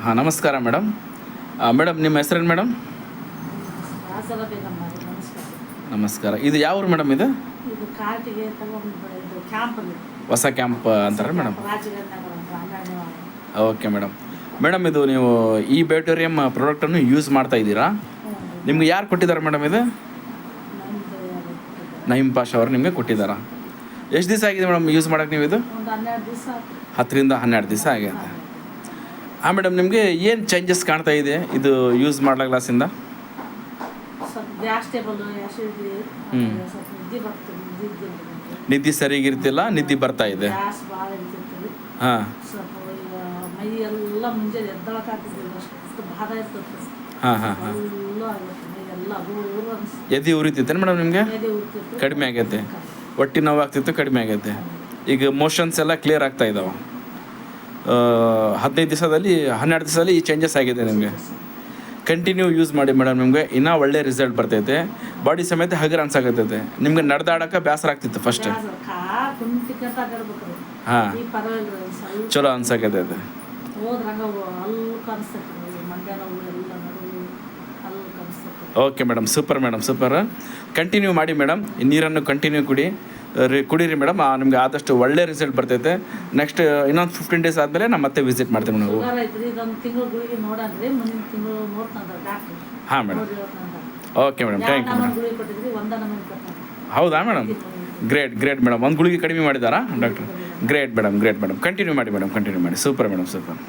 ಹಾಂ, ನಮಸ್ಕಾರ madam. Madam ನಿಮ್ಮ ಹೆಸರೇನು ಮೇಡಮ್? ಆಸರ ಬೇಗಮ್ಮ ಅದು, ನಮಸ್ಕಾರ. ನಮಸ್ಕಾರ. ಇದು ಯಾವ ಊರು ಮೇಡಮ್ ಇದು? ಇದು ಕಾರ್ಟಿಗೆ ತಗೊಂಡು ಇದು ಕ್ಯಾಂಪಲ್ಲಿ ಹೊಸ ಕ್ಯಾಂಪ್ ಅಂತಾರೆ ಮೇಡಮ್? ರಾಜಗಂಧ ನಗರ ಅಂತ 12ನೇ ವಾರ್ಡ್. Okay madam. ಮೇಡಮ್ ಇದು ನೀವು ಈ ಬ್ಯಾಟೋರಿಯಂ ಪ್ರಾಡಕ್ಟನ್ನು ಯೂಸ್ ಮಾಡ್ತಾ ಇದ್ದೀರಾ? ನಿಮ್ಗೆ ಯಾರು ಕೊಟ್ಟಿದ್ದಾರೆ ಮೇಡಮ್ ಇದು? ನಮ್ಮದು ಯಾರು? ನঈಮ್ ಪಾಷಾ ಅವರು ನಿಮಗೆ ಕೊಟ್ಟಿದ್ದಾರಾ? ಎಷ್ಟು ದಿವಸ ಆಗಿದೆ ಮೇಡಮ್ ಯೂಸ್ ಮಾಡೋಕ್ಕೆ ನೀವು ಇದು? ಒಂದು 12 ದಿವಸ 10ರಿಂದ 12 ದಿವಸ ಆಗಿದೆ. ಹಾಂ ಮೇಡಮ್, ನಿಮಗೆ ಏನು ಚೇಂಜಸ್ ಕಾಣ್ತಾ ಇದೆ ಇದು ಯೂಸ್ ಮಾಡ್ಲಾಗ್ಲಾಸಿಂದ? ಸ್ವಲ್ಪ ಗ್ಯಾಸ್ ಟೇಬಲ್ ಆ್ಯಸಿಡಿಟಿ, ಸ್ವಲ್ಪ ನಿದ್ದೆ ಬರ್ತದೆ, ನಿದ್ದೆ ಸರಿಗಿರ್ತಿಲ್ಲ, ನಿದ್ದೆ ಬರ್ತಾ ಇದೆ. ಗ್ಯಾಸ್ ಭಾಳ ಇರ್ತಿರ್ತದೆ. ಹಾಂ ಸ್ವಲ್ಪ ಈಗ ಮೈ ಎಲ್ಲ ಮುಂಜಾನೆ ಎದ್ದಳಕ್ಕಾಗ್ತಿದ್ದಿಲ್ಲ, ಅಷ್ಟು ಬಾಧ ಇರ್ತದೆ. ಹಾಂ ಹಾಂ ಹಾಂ. ಎಲ್ಲ ಆಗುತ್ತೆ, ಮೈ ಎಲ್ಲ ಊರು ಅನಿಸ್ತದೆ. ಎದೆ ಉರಿತೈತೆ ಮೇಡಮ್ ನಿಮಗೆ? ಎದೆ ಉರಿತಿತ್ತು, ಕಡಿಮೆ ಆಗೈತೆ. ಹೊಟ್ಟೆ ನೋವು ಆಗ್ತಿತ್ತು, ಕಡಿಮೆ ಆಗೈತೆ. ಈಗ ಮೋಷನ್ಸ್ ಎಲ್ಲ ಕ್ಲಿಯರ್ ಆಗ್ತಾ ಇದ್ದಾವೆ. 15 ದಿವಸದಲ್ಲಿ 12 ದಿವಸದಲ್ಲಿ ಈ ಚೇಂಜಸ್ ಆಗಿದೆ ನಿಮಗೆ. ಕಂಟಿನ್ಯೂ ಯೂಸ್ ಮಾಡಿ ಮೇಡಮ್, ನಿಮಗೆ ಇನ್ನೂ ಒಳ್ಳೆ ರಿಸಲ್ಟ್ ಬರ್ತೈತೆ. ಬಾಡಿ ಸಮೇತ ಹಗರ ಅನ್ಸಾಕತ್ತೈತೆ. ನಿಮ್ಗೆ ನಡೆದಾಡೋಕೆ ಬೇಸರ ಆಗ್ತಿತ್ತು ಫಸ್ಟ್. ಹಾಂ, ಈ ಪರವಾಗಿಲ್ಲ, ಸ್ವಲ್ಪ ಚಲೋ ಅನ್ಸಾಕತ್ತೈತೆ. ಹೋದ್ರಂಗ ಅಲ್ಲಿ ಕಾಣಿಸ್ತೈತೆ, ಮಧ್ಯಾಹ್ನ ಎಲ್ಲ ನಡುವೆ ಅಲ್ಲಿ ಕಾಣಿಸ್ತೈತೆ. Okay madam, super madam, super. Continue ಮಾಡಿ ಮೇಡಮ್. ನೀರನ್ನು ಕಂಟಿನ್ಯೂ ಕುಡೀರಿ ಮೇಡಮ್. ನಿಮಗೆ ಆದಷ್ಟು ಒಳ್ಳೆ ರಿಸಲ್ಟ್ ಬರ್ತೈತೆ. ನೆಕ್ಸ್ಟ್ ಇನ್ನೊಂದು 15 ಡೇಸ್ ಆದಮೇಲೆ ನಾನು ಮತ್ತೆ ವಿಸಿಟ್ ಮಾಡ್ತೀನಿ ಮೇಡಮ್. ಶುಗರ್ ಐತ್ರಿ, ಇದೊಂದು ತಿಂಗಳು ಗುಳಿಗೆ ನೋಡಂದ್ರಿ, ಮುಂದಿನ ತಿಂಗಳು ನೋಡ್ತಂದ್ರೆ ಡಾಕ್ಟ್ರು. ಹಾಂ madam. Okay madam, thank you madam. ಗುಳಿಗೆ ಕೊಟ್ಟಿದ್ರಿ, ಒಂದ ನಮೂನಿ ಕೊಡ್ತಾರೆ. ಹೌದಾ ಮೇಡಮ್? Great madam. ಒಂದು ಗುಳಿಗೆ ಕಡಿಮೆ ಮಾಡಿದ್ದಾರಾ ಡಾಕ್ಟ್ರು? Great madam. ಕಂಟಿನ್ಯೂ ಮಾಡಿ ಮೇಡಮ್, ಕಂಟಿನ್ಯೂ ಮಾಡಿ. Super madam, super.